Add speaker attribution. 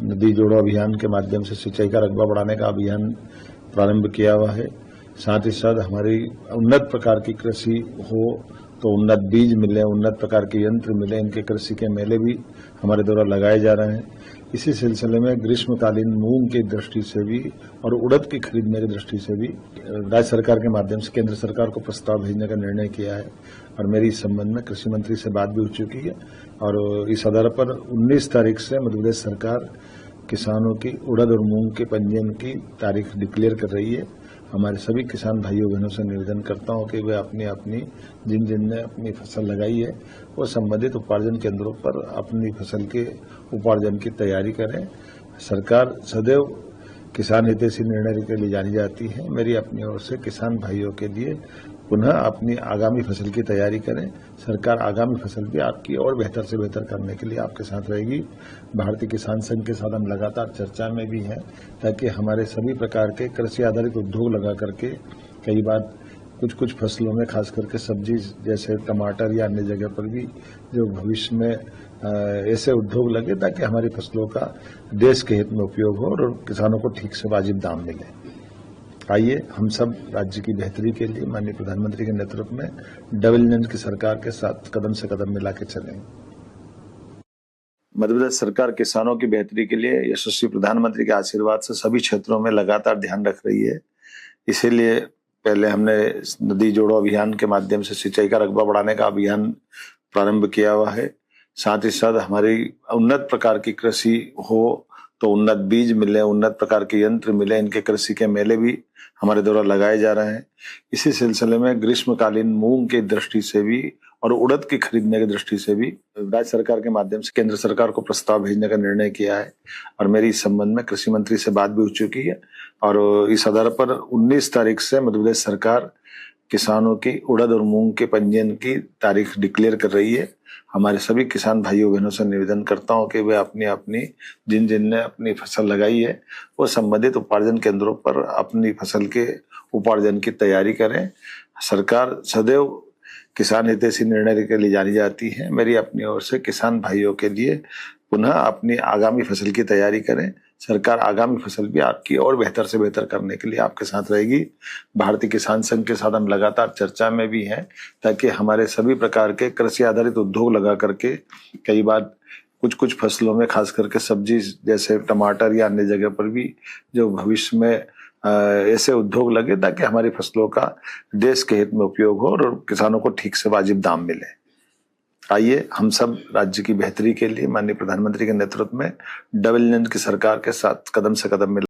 Speaker 1: नदी जोड़ो अभियान के माध्यम से सिंचाई का रकबा बढ़ाने का अभियान प्रारंभ किया हुआ है। साथ ही साथ हमारी उन्नत प्रकार की कृषि हो तो उन्नत बीज मिले, उन्नत प्रकार के यंत्र मिले, इनके कृषि के मेले भी हमारे द्वारा लगाए जा रहे हैं। इसी सिलसिले में ग्रीष्मकालीन मूंग की दृष्टि से भी और उड़द की खरीदने की दृष्टि से भी राज्य सरकार के माध्यम से केंद्र सरकार को प्रस्ताव भेजने का निर्णय किया है और मेरी इस संबंध में कृषि मंत्री से बात भी हो चुकी है और इस आधार पर 19 तारीख से मध्य प्रदेश सरकार किसानों की उड़द और मूंग के पंजीयन की तारीख डिक्लेयर कर रही है। हमारे सभी किसान भाइयों बहनों से निवेदन करता हूं कि वे अपनी अपनी जिन ने अपनी फसल लगाई है वो संबंधित उपार्जन केंद्रों पर अपनी फसल के उपार्जन की तैयारी करें। सरकार सदैव किसान हितैषी निर्णय के लिए जानी जाती है। मेरी अपनी ओर से किसान भाइयों के लिए पुनः अपनी आगामी फसल की तैयारी करें। सरकार आगामी फसल भी आपकी और बेहतर से बेहतर करने के लिए आपके साथ रहेगी। भारतीय किसान संघ के साथ हम लगातार चर्चा में भी हैं ताकि हमारे सभी प्रकार के कृषि आधारित उद्योग लगा करके कई बार कुछ फसलों में खास करके सब्जी जैसे टमाटर या अन्य जगह पर भी जो भविष्य में ऐसे उद्योग लगे ताकि हमारी फसलों का देश के हित में उपयोग हो और किसानों को ठीक से वाजिब दाम मिले। आइए हम सब राज्य की बेहतरी के लिए माननीय प्रधानमंत्री के नेतृत्व में डबल इंजन की सरकार के साथ कदम से कदम मिला के चलें। मध्य प्रदेश सरकार किसानों की बेहतरी के लिए यशस्वी प्रधानमंत्री के आशीर्वाद से सभी क्षेत्रों में लगातार ध्यान रख रही है। इसीलिए पहले हमने नदी जोड़ो अभियान के माध्यम से सिंचाई का रकबा बढ़ाने का अभियान प्रारंभ किया हुआ है। साथ ही साथ हमारी उन्नत प्रकार की कृषि हो तो उन्नत बीज मिले, उन्नत प्रकार के यंत्र मिले, इनके कृषि के मेले भी हमारे द्वारा लगाए जा रहे हैं। इसी सिलसिले में ग्रीष्मकालीन मूंग की दृष्टि से भी और उड़द की खरीदने की दृष्टि से भी राज्य सरकार के माध्यम से केंद्र सरकार को प्रस्ताव भेजने का निर्णय किया है और मेरी इस संबंध में कृषि मंत्री से बात भी हो चुकी है और इस आधार पर 19 तारीख से मध्य प्रदेश सरकार किसानों की उड़द और मूंग के पंजीयन की तारीख डिक्लेयर कर रही है। हमारे सभी किसान भाइयों बहनों से निवेदन करता हूं कि वे अपनी अपनी जिन ने अपनी फसल लगाई है वो संबंधित उपार्जन केंद्रों पर अपनी फसल के उपार्जन की तैयारी करें। सरकार सदैव किसान हितैषी निर्णय के लिए जानी जाती है। मेरी अपनी ओर से किसान भाइयों के लिए पुनः अपनी आगामी फसल की तैयारी करें। सरकार आगामी फसल भी आपकी और बेहतर से बेहतर करने के लिए आपके साथ रहेगी। भारतीय किसान संघ के साथ हम लगातार चर्चा में भी हैं ताकि हमारे सभी प्रकार के कृषि आधारित उद्योग लगा करके कई बार कुछ फसलों में खास करके सब्जी जैसे टमाटर या अन्य जगह पर भी जो भविष्य में ऐसे उद्योग लगे ताकि हमारी फसलों का देश के हित में उपयोग हो और किसानों को ठीक से वाजिब दाम मिले। आइए हम सब राज्य की बेहतरी के लिए माननीय प्रधानमंत्री के नेतृत्व में डबल इंजन की सरकार के साथ कदम से कदम मिला